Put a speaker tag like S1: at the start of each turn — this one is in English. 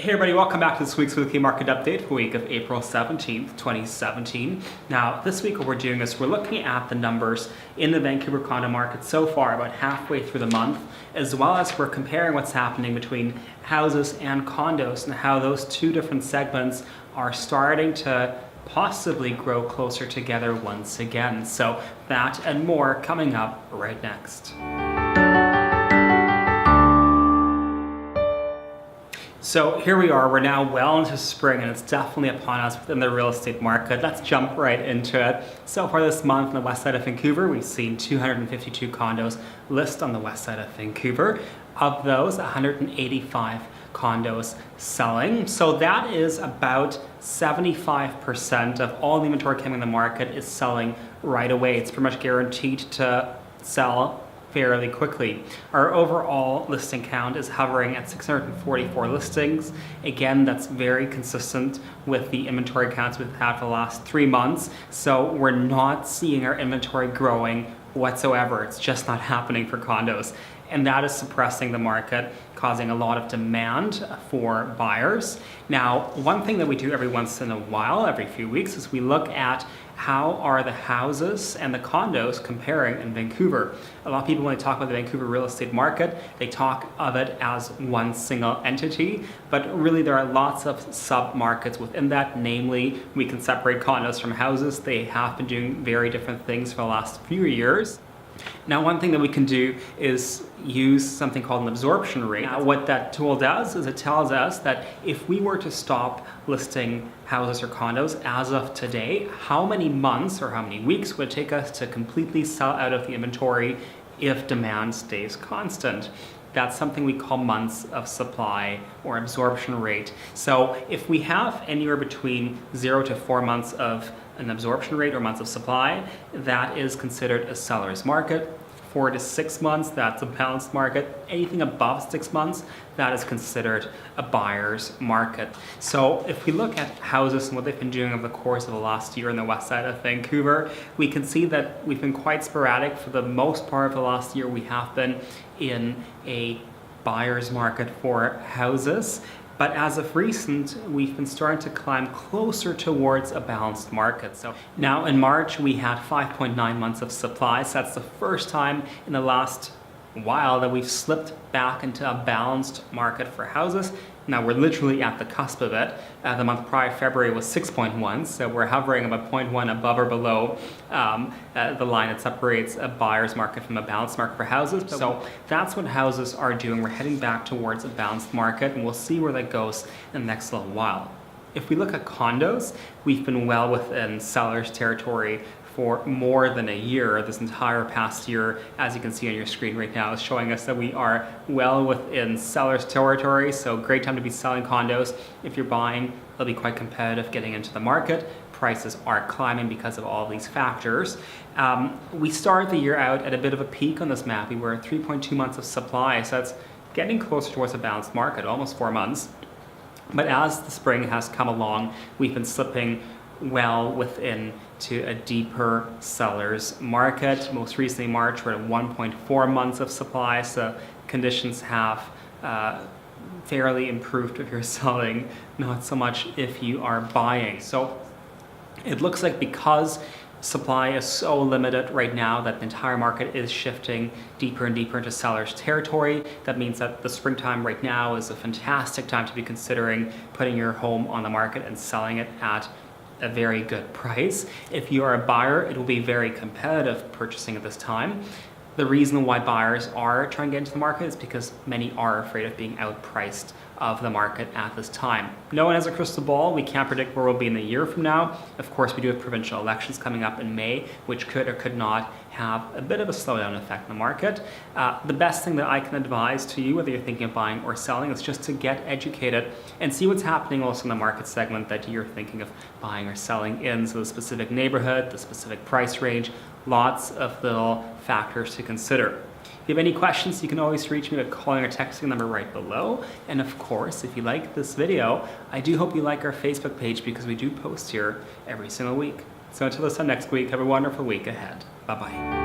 S1: Hey everybody, welcome back to this week's weekly market update for the week of April 17th, 2017. Now, this week what we're doing is we're looking at the numbers in the Vancouver condo market so far, about halfway through the month, as well as we're comparing what's happening between houses and condos and how those two different segments are starting to possibly grow closer together once again. So that and more coming up right next. So here we are, we're now well into spring and it's definitely upon us within the real estate market. Let's jump right into it. So far this month on the west side of Vancouver, we've seen 252 condos list on the west side of Vancouver. Of those, 185 condos selling. So that is about 75% of all the inventory coming in the market is selling right away. It's pretty much guaranteed to sell fairly quickly. Our overall listing count is hovering at 644 listings. Again, that's very consistent with the inventory counts we've had for the last 3 months. So we're not seeing our inventory growing whatsoever. It's just not happening for condos. And that is suppressing the market, causing a lot of demand for buyers. Now, one thing that we do every once in a while, every few weeks, is we look at how are the houses and the condos comparing in Vancouver. A lot of people, when they talk about the Vancouver real estate market, they talk of it as one single entity, but really there are lots of sub-markets within that. Namely, we can separate condos from houses. They have been doing very different things for the last few years. Now, one thing that we can do is use something called an absorption ring. Now, what that tool does is it tells us that if we were to stop listing houses or condos as of today, how many months or how many weeks would it take us to completely sell out of the inventory if demand stays constant? That's something we call months of supply or absorption rate. So if we have anywhere between 0 to 4 months of an absorption rate or months of supply, that is considered a seller's market. 4 to 6 months, that's a balanced market. Anything above 6 months, that is considered a buyer's market. So if we look at houses and what they've been doing over the course of the last year on the west side of Vancouver, we can see that we've been quite sporadic. For the most part of the last year, we have been in a buyer's market for houses. But as of recent, we've been starting to climb closer towards a balanced market. So now in March, we had 5.9 months of supply. So that's the first time in the last while that we've slipped back into a balanced market for houses. Now we're literally at the cusp of it. The month prior, February, was 6.1, so we're hovering about 0.1 above or below the line that separates a buyer's market from a balanced market for houses. So that's what houses are doing. We're heading back towards a balanced market, and we'll see where that goes in the next little while. If we look at condos, we've been well within seller's territory for more than a year. This entire past year, as you can see on your screen right now, is showing us that we are well within seller's territory. So great time to be selling condos. If you're buying, it'll be quite competitive getting into the market. Prices are climbing because of all these factors. We started the year out at a bit of a peak on this map. We were at 3.2 months of supply, so that's getting closer towards a balanced market, almost 4 months. But as the spring has come along, we've been slipping well within to a deeper seller's market. Most recently, March, we're at 1.4 months of supply, so conditions have fairly improved if you're selling, not so much if you are buying. So it looks like because supply is so limited right now that the entire market is shifting deeper and deeper into seller's territory. That means that the springtime right now is a fantastic time to be considering putting your home on the market and selling it at a very good price. If you are a buyer, it will be very competitive purchasing at this time. The reason why buyers are trying to get into the market is because many are afraid of being outpriced of the market at this time. No one has a crystal ball. We can't predict where we'll be in a year from now. Of course, we do have provincial elections coming up in May, which could or could not have a bit of a slowdown effect in the market. The best thing that I can advise to you, whether you're thinking of buying or selling, is just to get educated and see what's happening also in the market segment that you're thinking of buying or selling in. So the specific neighborhood, the specific price range, lots of little factors to consider. If you have any questions, you can always reach me by calling or texting the number right below. And of course, if you like this video, I do hope you like our Facebook page because we do post here every single week. So until this time next week, have a wonderful week ahead. Bye-bye.